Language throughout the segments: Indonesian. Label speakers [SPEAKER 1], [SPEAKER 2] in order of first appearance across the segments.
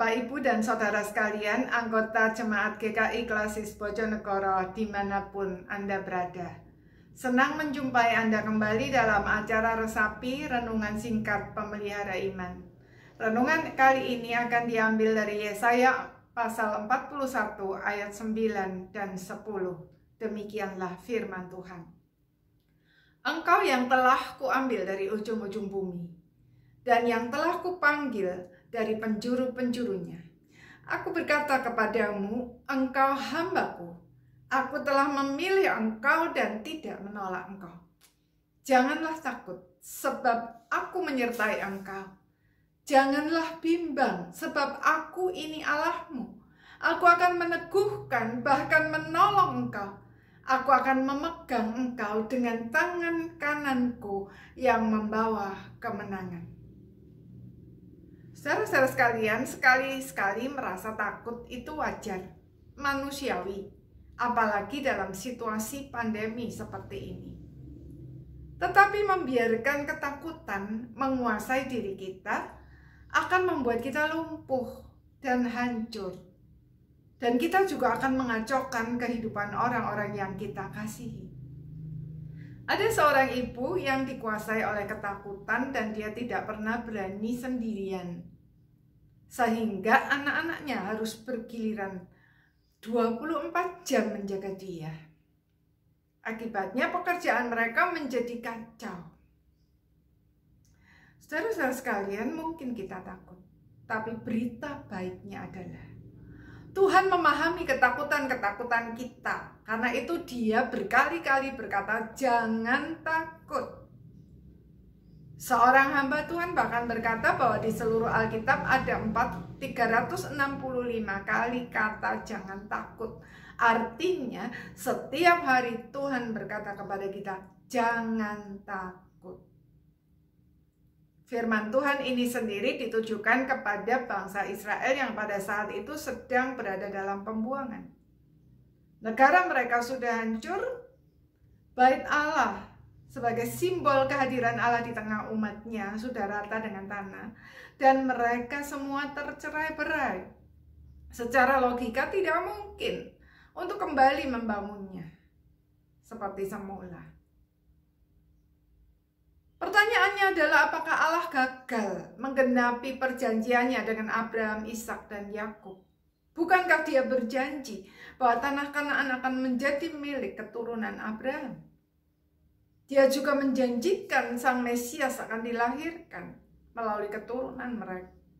[SPEAKER 1] Bapak, Ibu, dan Saudara sekalian, anggota Jemaat GKI Klasis Bojonegoro dimanapun Anda berada. Senang menjumpai Anda kembali dalam acara Resapi Renungan Singkat Pemelihara Iman. Renungan kali ini akan diambil dari Yesaya pasal 41 ayat 9 dan 10. Demikianlah firman Tuhan. Engkau yang telah kuambil dari ujung-ujung bumi, dan yang telah kupanggil dari penjuru-penjurunya. Aku berkata kepadamu, engkau hambaku. Aku telah memilih engkau dan tidak menolak engkau. Janganlah takut, sebab aku menyertai engkau. Janganlah bimbang, sebab aku ini Allahmu. Aku akan meneguhkan, bahkan menolong engkau. Aku akan memegang engkau dengan tangan kananku yang membawa kemenangan. Saudara-saudara sekalian, sekali-sekali merasa takut itu wajar, manusiawi, apalagi dalam situasi pandemi seperti ini. Tetapi membiarkan ketakutan menguasai diri kita akan membuat kita lumpuh dan hancur. Dan kita juga akan mengacaukan kehidupan orang-orang yang kita kasihi. Ada seorang ibu yang dikuasai oleh ketakutan dan dia tidak pernah berani sendirian. Sehingga anak-anaknya harus bergiliran 24 jam menjaga dia. Akibatnya pekerjaan mereka menjadi kacau. Saudara-saudara sekalian, mungkin kita takut. Tapi berita baiknya adalah Tuhan memahami ketakutan-ketakutan kita. Karena itu dia berkali-kali berkata, jangan takut. Seorang hamba Tuhan bahkan berkata bahwa di seluruh Alkitab ada 365 kali kata jangan takut. Artinya setiap hari Tuhan berkata kepada kita, jangan takut. Firman Tuhan ini sendiri ditujukan kepada bangsa Israel yang pada saat itu sedang berada dalam pembuangan. Negara mereka sudah hancur, bait Allah sebagai simbol kehadiran Allah di tengah umatnya sudah rata dengan tanah, dan mereka semua tercerai-berai. Secara logika tidak mungkin untuk kembali membangunnya seperti semula. Pertanyaannya adalah apakah Allah gagal menggenapi perjanjiannya dengan Abraham, Ishak, dan Yakub? Bukankah dia berjanji bahwa tanah Kanaan akan menjadi milik keturunan Abraham? Dia juga menjanjikan Sang Mesias akan dilahirkan melalui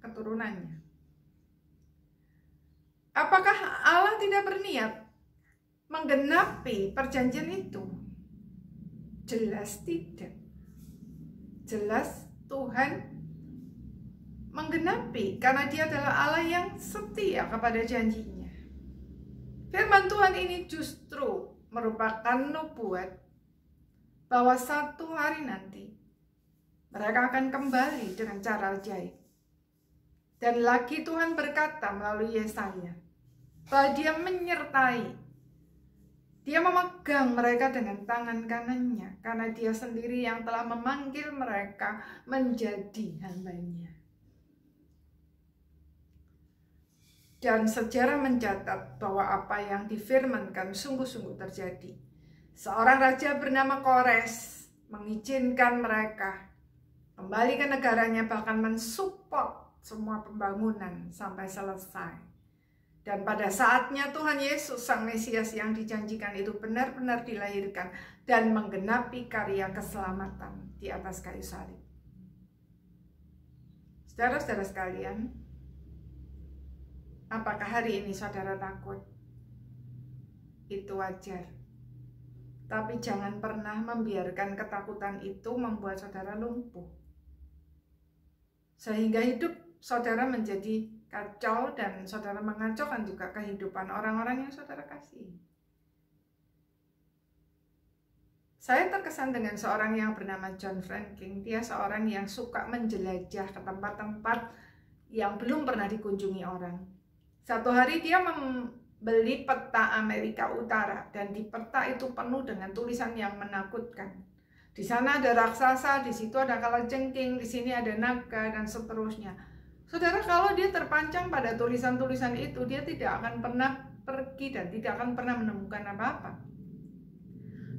[SPEAKER 1] keturunannya. Apakah Allah tidak berniat menggenapi perjanjian itu? Jelas tidak. Jelas Tuhan menggenapi karena dia adalah Allah yang setia kepada janjinya. Firman Tuhan ini justru merupakan nubuat bahwa satu hari nanti mereka akan kembali dengan cara ajaib. Dan lagi Tuhan berkata melalui Yesaya bahwa dia menyertai, dia memegang mereka dengan tangan kanannya karena dia sendiri yang telah memanggil mereka menjadi hamba-Nya. Dan sejarah mencatat bahwa apa yang difirmankan sungguh-sungguh terjadi. Seorang raja bernama Kores mengizinkan mereka kembali ke negaranya, bahkan mensupport semua pembangunan sampai selesai. Dan pada saatnya Tuhan Yesus Sang Mesias yang dijanjikan itu benar-benar dilahirkan dan menggenapi karya keselamatan di atas kayu salib. Saudara-saudara sekalian, apakah hari ini saudara takut? Itu wajar. Tapi jangan pernah membiarkan ketakutan itu membuat saudara lumpuh. Sehingga hidup saudara menjadi kacau dan saudara mengacaukan juga kehidupan orang-orang yang saudara kasihi. Saya terkesan dengan seorang yang bernama John Franklin. Dia seorang yang suka menjelajah ke tempat-tempat yang belum pernah dikunjungi orang. Satu hari dia beli peta Amerika Utara, dan di peta itu penuh dengan tulisan yang menakutkan. Di sana ada raksasa, di situ ada kalajengking, di sini ada naga, dan seterusnya. Saudara, kalau dia terpancang pada tulisan-tulisan itu, dia tidak akan pernah pergi dan tidak akan pernah menemukan apa-apa.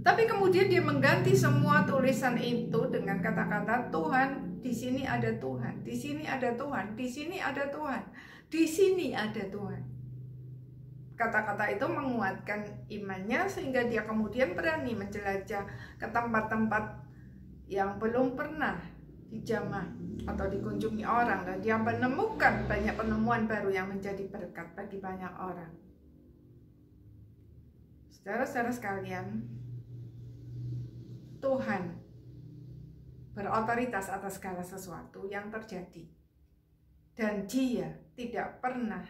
[SPEAKER 1] Tapi kemudian dia mengganti semua tulisan itu dengan kata-kata Tuhan, di sini ada Tuhan, di sini ada Tuhan, di sini ada Tuhan, di sini ada Tuhan. Kata-kata itu menguatkan imannya sehingga dia kemudian berani menjelajah ke tempat-tempat yang belum pernah dijamah atau dikunjungi orang, dan dia menemukan banyak penemuan baru yang menjadi berkat bagi banyak orang. Saudara-saudara sekalian, Tuhan berotoritas atas segala sesuatu yang terjadi, dan Dia tidak pernah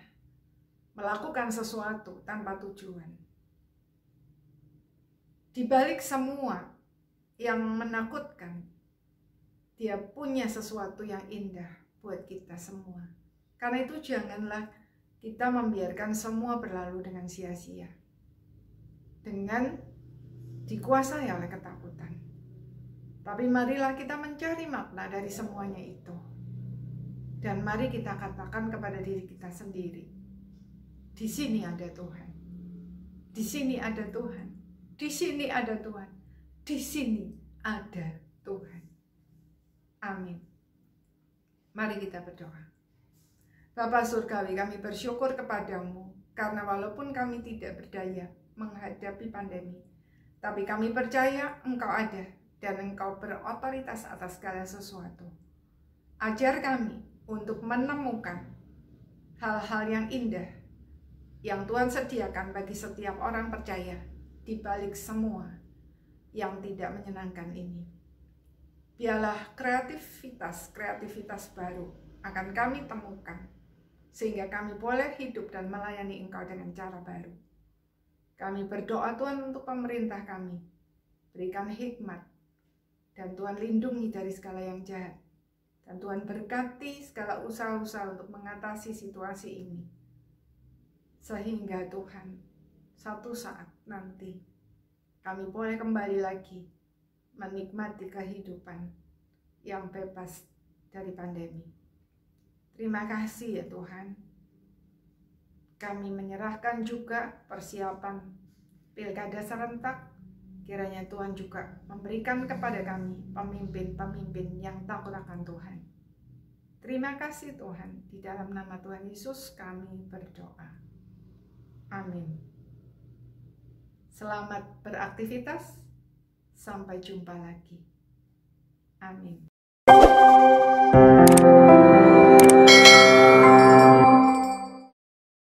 [SPEAKER 1] melakukan sesuatu tanpa tujuan. Di balik semua yang menakutkan, Dia punya sesuatu yang indah buat kita semua. Karena itu janganlah kita membiarkan semua berlalu dengan sia-sia, dengan dikuasai oleh ketakutan. Tapi marilah kita mencari makna dari semuanya itu. Dan mari kita katakan kepada diri kita sendiri, di sini ada Tuhan. Di sini ada Tuhan. Di sini ada Tuhan. Di sini ada Tuhan. Amin. Mari kita berdoa. Bapa Surgawi, kami bersyukur kepadamu karena walaupun kami tidak berdaya menghadapi pandemi, tapi kami percaya Engkau ada dan Engkau berotoritas atas segala sesuatu. Ajar kami untuk menemukan hal-hal yang indah yang Tuhan sediakan bagi setiap orang percaya di balik semua yang tidak menyenangkan ini. Biarlah kreativitas baru akan kami temukan, sehingga kami boleh hidup dan melayani Engkau dengan cara baru. Kami berdoa Tuhan untuk pemerintah kami, berikan hikmat, dan Tuhan lindungi dari segala yang jahat. Dan Tuhan berkati segala usaha-usaha untuk mengatasi situasi ini. Sehingga Tuhan, satu saat nanti, kami boleh kembali lagi menikmati kehidupan yang bebas dari pandemi. Terima kasih ya Tuhan. Kami menyerahkan juga persiapan pilkada serentak. Kiranya Tuhan juga memberikan kepada kami pemimpin-pemimpin yang takut akan Tuhan. Terima kasih Tuhan. Di dalam nama Tuhan Yesus kami berdoa. Amin. Selamat beraktivitas. Sampai jumpa lagi. Amin.